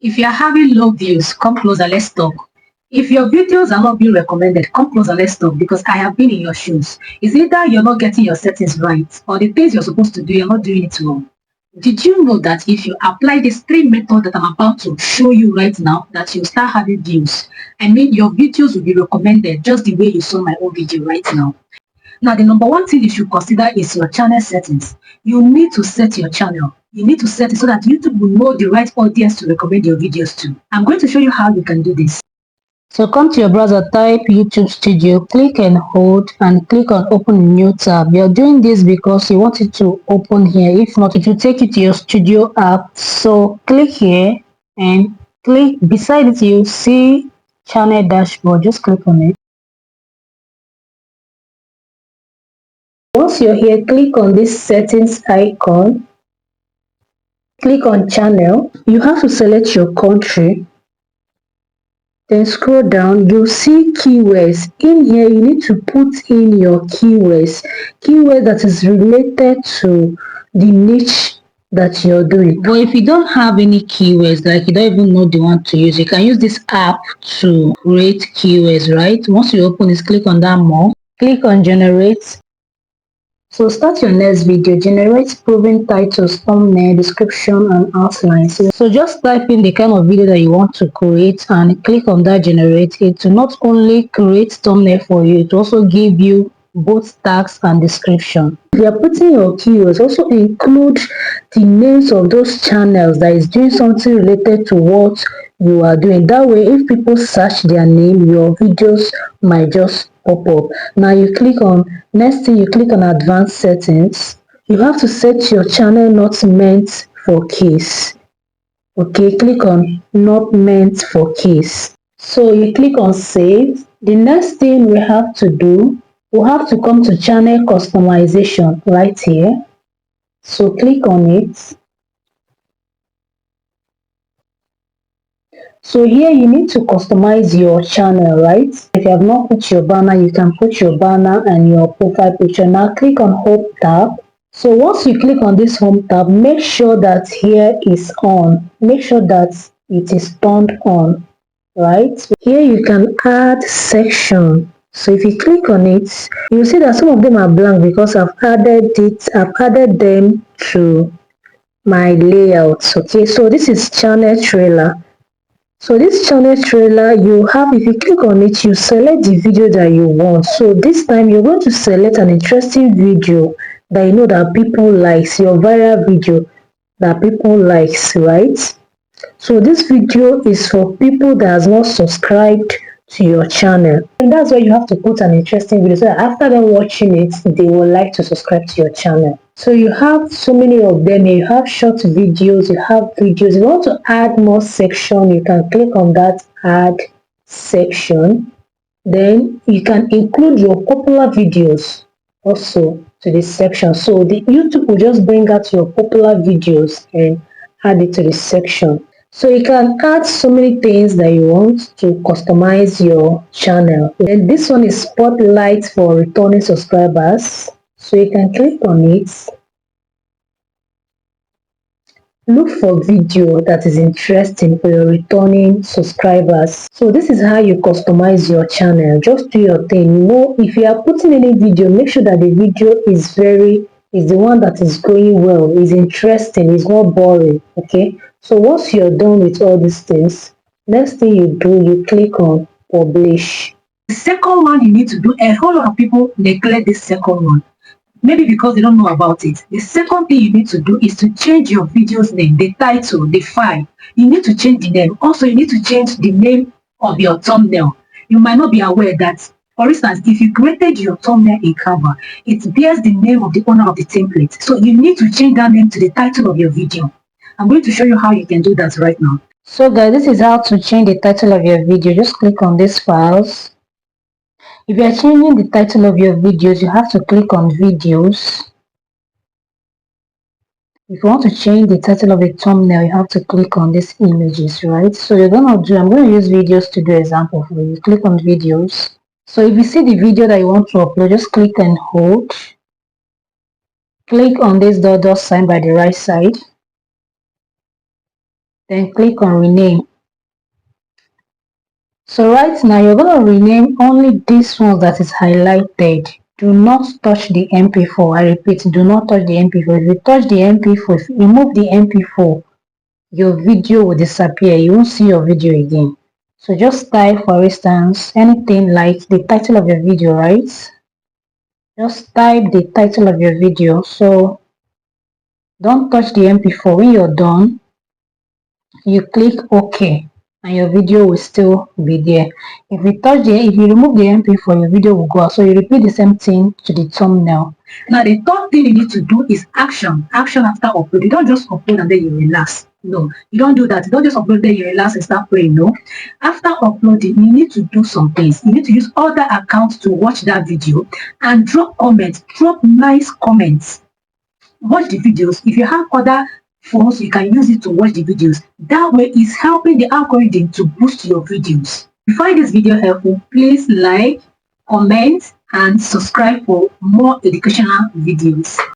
If you are having low views, come closer, let's talk. If your videos are not being recommended, come closer, let's talk, because I have been in your shoes. It's either you're not getting your settings right, or the things you're supposed to do, you're not doing it wrong. Did you know that if you apply these 3 methods that I'm about to show you right now, that you'll start having views? I mean, your videos will be recommended just the way you saw my own video right now. Now, the number one thing you should consider is your channel settings. You need to set your channel. You need to set it so that YouTube will know the right audience to recommend your videos to. I'm going to show you how you can do this. So come to your browser, type YouTube Studio, click and hold, and click on open new tab. You're doing this because you want it to open here. If not, it will take you to your studio app. So click here and click beside it, you see channel dashboard. Just click on it. Once you're here, click on this settings icon. Click on channel. You have to select your country. Then scroll down, you'll see keywords. In here, you need to put in your keywords that is related to the niche that you're doing. But if you don't have any keywords, like you don't even know the one to use, you can use this app to create keywords, right? Once you open this, click on that more. Click on generate. So start your next video, generate proven titles, thumbnail, description, and outline. So just type in the kind of video that you want to create and click on that generate. It will not only create thumbnail for you, it will also give you both tags and description. If you are putting your keywords, also include the names of those channels that is doing something related to what you are doing. That way, if people search their name, your videos might just pop up. Now you click on next thing, you click on advanced settings. You have to set your channel not meant for kids. Okay, click on not meant for kids. So you click on save. The next thing we have to do, we have to come to channel customization right here. So click on it. So here you need to customize your channel, right? If you have not put your banner, you can put your banner and your profile picture. Now click on home tab. So once you click on this home tab, make sure that here is on. Make sure that it is turned on, right? Here you can add section. So if you click on it, you'll see that some of them are blank because I've added them to my layouts. Okay, so this is channel trailer. So this channel trailer, you have, if you click on it, you select the video that you want. So this time you're going to select an interesting video that you know that people likes, your viral video that people likes, right? So this video is for people that has not subscribed to your channel, and that's why you have to put an interesting video so that after them watching it, they will like to subscribe to your channel. So you have so many of them. You have short videos, you have videos. If you want to add more section, you can click on that add section. Then you can include your popular videos also to this section. So the YouTube will just bring out your popular videos and add it to this section. So you can add so many things that you want to customize your channel. And this one is spotlight for returning subscribers. So you can click on it. Look for video that is interesting for your returning subscribers. So this is how you customize your channel. Just do your thing. You know, if you are putting any video, make sure that the video is the one that is going well, is interesting, is not boring. Okay. So once you're done with all these things, next thing you do, you click on publish. The second one you need to do, a whole lot of people neglect this second one. Maybe because they don't know about it. The second thing you need to do is to change your video's name, the title, the file. You need to change the name. Also, you need to change the name of your thumbnail. You might not be aware that, for instance, if you created your thumbnail in Canva, it bears the name of the owner of the template. So you need to change that name to the title of your video. I'm going to show you how you can do that right now. So guys, this is how to change the title of your video. Just click on these files. If you are changing the title of your videos, you have to click on videos. If you want to change the title of a thumbnail, you have to click on these images, right? So I'm going to use videos to do example for you. Click on videos. So if you see the video that you want to upload, just click and hold. Click on this dot sign by the right side. then click on rename. So right now you're going to rename only this one that is highlighted. Do not touch the MP4. I repeat, do not touch the MP4. If you touch the MP4, if you remove the MP4, your video will disappear. You won't see your video again. So just type, for instance, anything like the title of your video, right? Just type the title of your video. So don't touch the MP4. When you're done, you click OK and your video will still be there. If you remove the MP4, your video will go out. So you repeat the same thing to the thumbnail. Now, the third thing you need to do is action. Action after upload. You don't just upload and then you relax. No, you don't do that. You don't just upload, then you relax and start praying. No. After uploading, you need to do some things. You need to use other accounts to watch that video and drop comments. Drop nice comments. Watch the videos. If you have other phones, you can use it to watch the videos. That way, it's helping the algorithm to boost your videos. If you find this video helpful, please like, comment, and subscribe for more educational videos.